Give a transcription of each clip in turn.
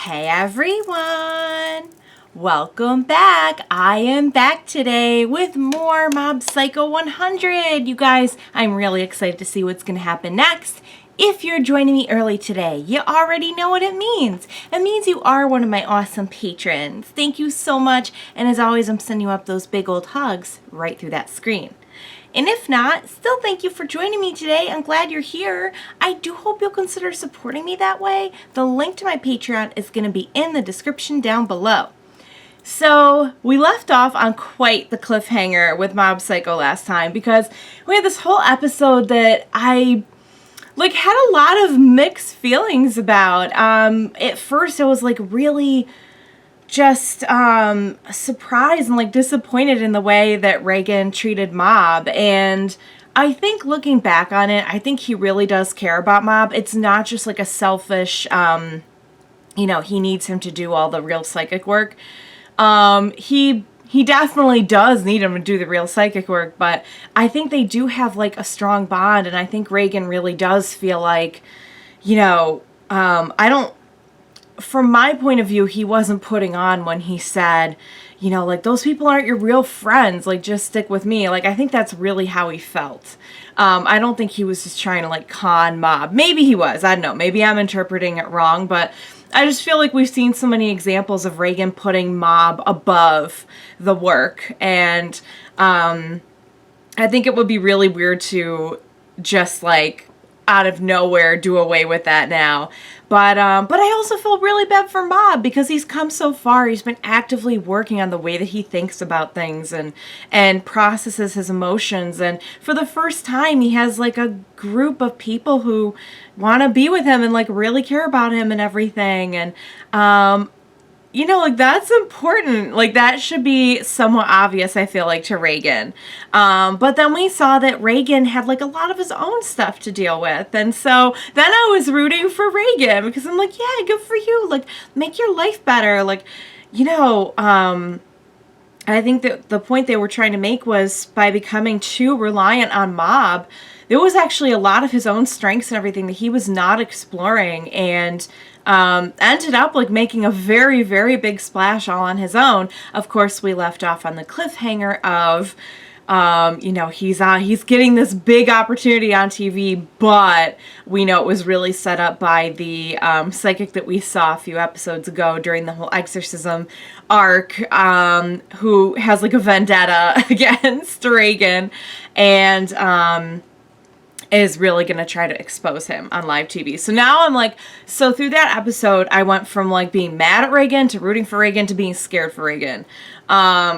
Hey everyone! Welcome back! I am back today with more Mob Psycho 100! You guys, I'm really excited to see what's going to happen next. If you're joining me early today, you already know what it means. It means you are one of my awesome patrons. Thank you so much, and as always, I'm sending you up those big old hugs right through that screen. And if not, still thank you for joining me today. I'm glad you're here. I do hope you'll consider supporting me that way. The link to my Patreon is going to be in the description down below. So we left off on quite the cliffhanger with Mob Psycho last time because we had this whole episode that I had a lot of mixed feelings about. At first I was really just surprised and disappointed in the way that Reigen treated Mob, and I think looking back on it, I think he really does care about Mob. It's not just a selfish he needs him to do all the real psychic work. He definitely does need him to do the real psychic work, but I think they do have a strong bond, and I think Reigen really does feel I don't, from my point of view, he wasn't putting on when he said, those people aren't your real friends, just stick with me. I think that's really how he felt. I don't think he was just trying to con Mob. Maybe he was, I don't know, maybe I'm interpreting it wrong, but I just feel we've seen so many examples of Reigen putting Mob above the work, and I think it would be really weird to just out of nowhere do away with that now. But I also feel really bad for Mob because he's come so far. He's been actively working on the way that he thinks about things and processes his emotions. And for the first time, he has a group of people who want to be with him and really care about him and everything. And that's important. That should be somewhat obvious, I feel to Reigen. But then we saw that Reigen had a lot of his own stuff to deal with. And so then I was rooting for Reigen because I'm yeah, good for you. Make your life better. I think that the point they were trying to make was by becoming too reliant on Mob, there was actually a lot of his own strengths and everything that he was not exploring, and ended up making a very, very big splash all on his own. Of course, we left off on the cliffhanger of, he's getting this big opportunity on TV, but we know it was really set up by the psychic that we saw a few episodes ago during the whole exorcism arc, who has a vendetta against Reigen, and is really going to try to expose him on live TV. So now I'm so through that episode, I went from being mad at Reigen to rooting for Reigen to being scared for Reigen.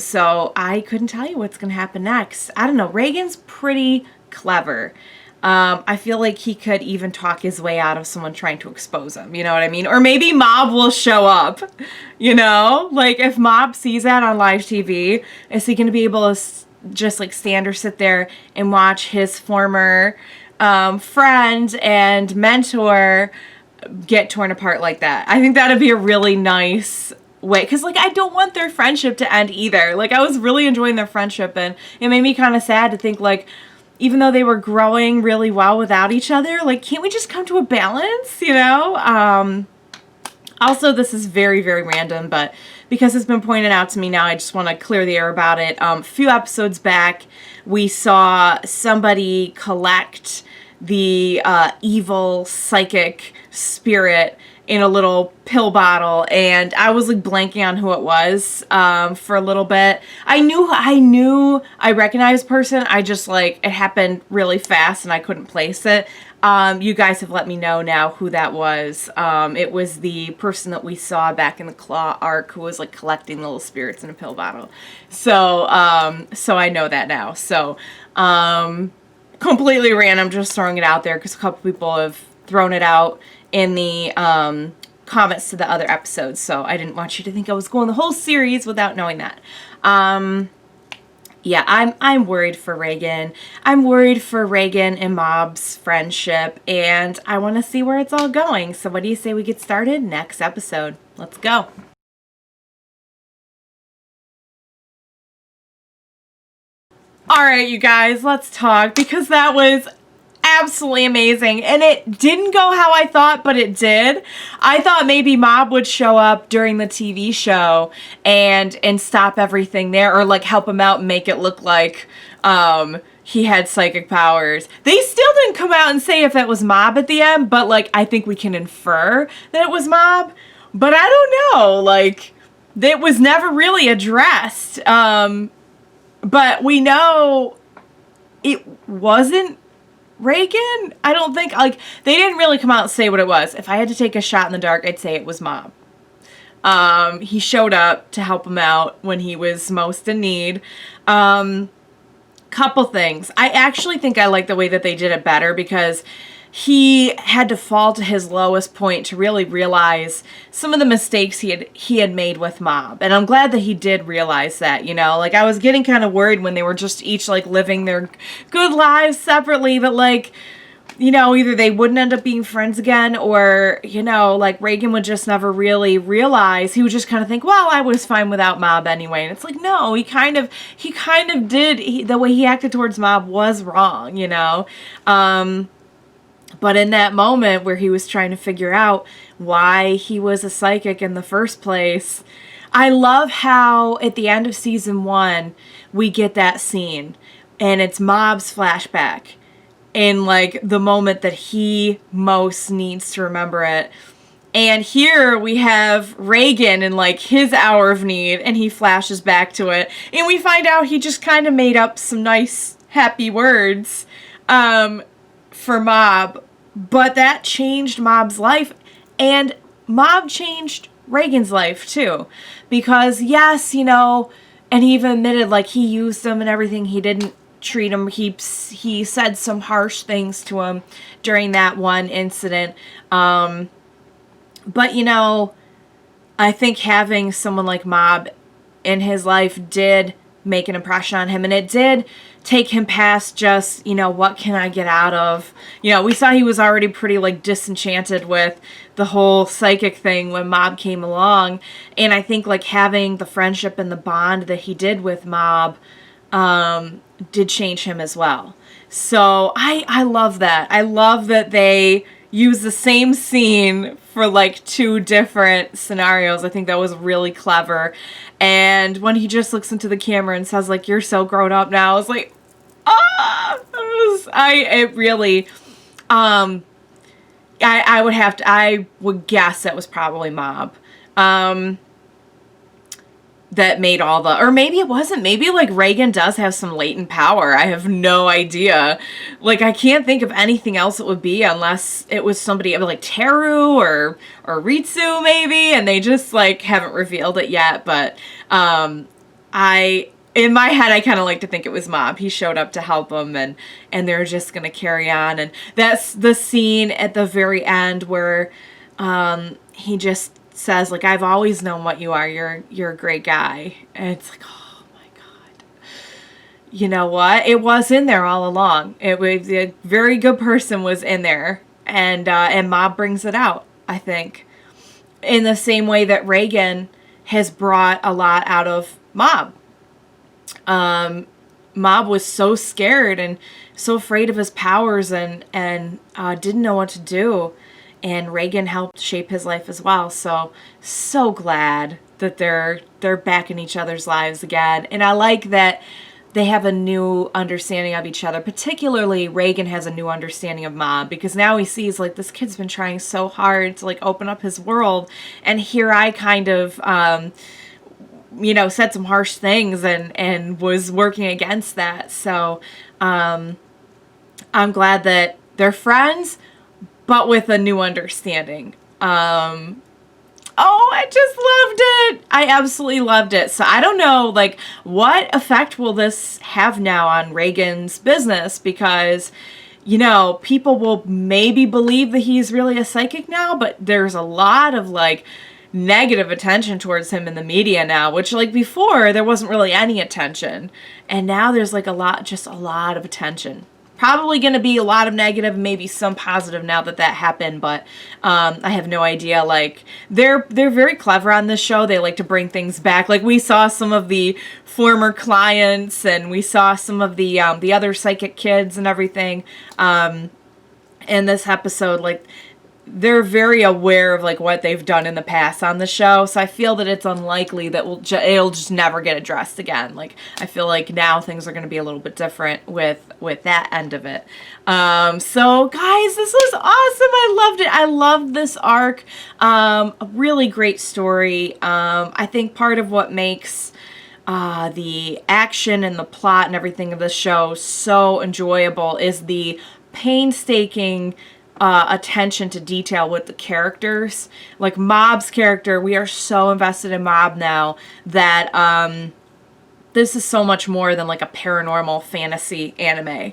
So I couldn't tell you what's going to happen next. I don't know. Reigen's pretty clever. I feel he could even talk his way out of someone trying to expose him. You know what I mean? Or maybe Mob will show up, if Mob sees that on live TV, is he going to be able to just stand or sit there and watch his former friend and mentor get torn apart like that? I think that'd be a really nice way, because I don't want their friendship to end either. I was really enjoying their friendship, and it made me kind of sad to think even though they were growing really well without each other, can't we just come to a balance, Also, this is very, very random, but because it's been pointed out to me now, I just want to clear the air about it. A few episodes back, we saw somebody collect the evil psychic spirit in a little pill bottle, and I was blanking on who it was for a little bit. I knew I recognized person. I just it happened really fast and I couldn't place it. You guys have let me know now who that was. It was the person that we saw back in the Claw arc who was collecting little spirits in a pill bottle. So I know that now. So completely random, just throwing it out there because a couple people have thrown it out in the comments to the other episodes. So I didn't want you to think I was going the whole series without knowing that. Yeah, I'm worried for Reigen. I'm worried for Reigen and Mob's friendship, and I want to see where it's all going. So what do you say we get started next episode? Let's go. All right, you guys, let's talk, because that was absolutely amazing. And it didn't go how I thought, but it did. I thought maybe Mob would show up during the TV show and stop everything there, or like help him out and make it look like he had psychic powers. They still didn't come out and say if it was Mob at the end, but like I think we can infer that it was Mob. But I don't know, like it was never really addressed. But we know it wasn't Reigen. I don't think, like, they didn't really come out and say what it was. If I had to take a shot in the dark, I'd say it was Mob. He showed up to help him out when he was most in need. Couple things. I actually think I like the way that they did it better, because he had to fall to his lowest point to really realize some of the mistakes he had made with Mob. And I'm glad that he did realize that, you know? Like, I was getting kind of worried when they were just each, like, living their good lives separately, that, like, you know, either they wouldn't end up being friends again, or, you know, like, Reigen would just never really realize. He would just kind of think, well, I was fine without Mob anyway. And it's like, no, he kind of did. The way he acted towards Mob was wrong, you know? But in that moment where he was trying to figure out why he was a psychic in the first place, I love how at the end of season 1, we get that scene, and it's Mob's flashback in like the moment that he most needs to remember it. And here we have Reigen in like his hour of need, and he flashes back to it, and we find out he just kind of made up some nice, happy words for Mob, but that changed Mob's life, and Mob changed Reigen's life too, because yes, you know, and he even admitted like he used him and everything. He didn't treat him. He said some harsh things to him during that one incident. But you know, I think having someone like Mob in his life did make an impression on him, and it did take him past just, you know, what can I get out of, you know, we saw he was already pretty like disenchanted with the whole psychic thing when Mob came along, and I think like having the friendship and the bond that he did with Mob did change him as well. So I love that. I love that they use the same scene for like 2 different scenarios. I think that was really clever. And when he just looks into the camera and says like, you're so grown up now, I was like, I would guess that was probably Mob. That made all the, or maybe it wasn't. Maybe like Reigen does have some latent power. I have no idea. Like, I can't think of anything else it would be unless it was somebody like Teru or Ritsu maybe, and they just like haven't revealed it yet. But in my head, I kind of like to think it was Mob. He showed up to help him, and they're just gonna carry on. And that's the scene at the very end where he just says like, I've always known what you are. You're a great guy. And it's like, oh my God. You know what? It was in there all along. It was a very good person was in there, and Mob brings it out, I think, in the same way that Reigen has brought a lot out of Mob. Mob was so scared and so afraid of his powers and didn't know what to do. And Reigen helped shape his life as well. So glad that they're back in each other's lives again. And I like that they have a new understanding of each other. Particularly, Reigen has a new understanding of Mob, because now he sees, like, this kid's been trying so hard to, like, open up his world. And here I kind of, you know, said some harsh things and was working against that. So I'm glad that they're friends, but with a new understanding. I just loved it. I absolutely loved it. So I don't know, like, what effect will this have now on Reigen's business? Because, you know, people will maybe believe that he's really a psychic now, but there's a lot of, like, negative attention towards him in the media now, which, like, before there wasn't really any attention. And now there's, like, a lot of attention. probably going to be a lot of negative, maybe some positive now that happened, but I have no idea. Like, they're very clever on this show. They like to bring things back. Like, we saw some of the former clients, and we saw some of the other psychic kids and everything in this episode. Like, they're very aware of like what they've done in the past on the show, so I feel that it's unlikely that it'll just never get addressed again. Like, I feel like now things are going to be a little bit different with that end of it. So guys, this was awesome. I loved it. I loved this arc. A really great story. I think part of what makes the action and the plot and everything of the show so enjoyable is the painstaking attention to detail with the characters. Like Mob's character, we are so invested in Mob now that this is so much more than like a paranormal fantasy anime.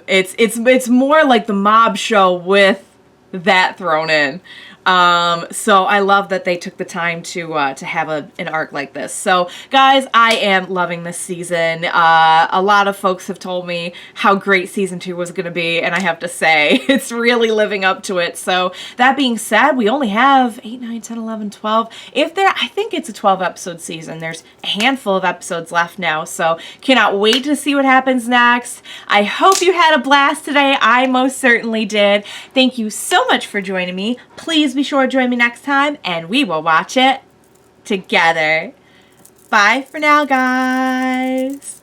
It's more like the Mob show with that thrown in. So I love that they took the time to have an arc like this. So guys, I am loving this season. A lot of folks have told me how great season 2 was going to be, and I have to say it's really living up to it. So that being said, we only have 8, 9, 10, 11, 12. I think it's a 12 episode season. There's a handful of episodes left now, so cannot wait to see what happens next. I hope you had a blast today. I most certainly did. Thank you so much for joining me. Please be sure to join me next time, and we will watch it together. Bye for now, guys.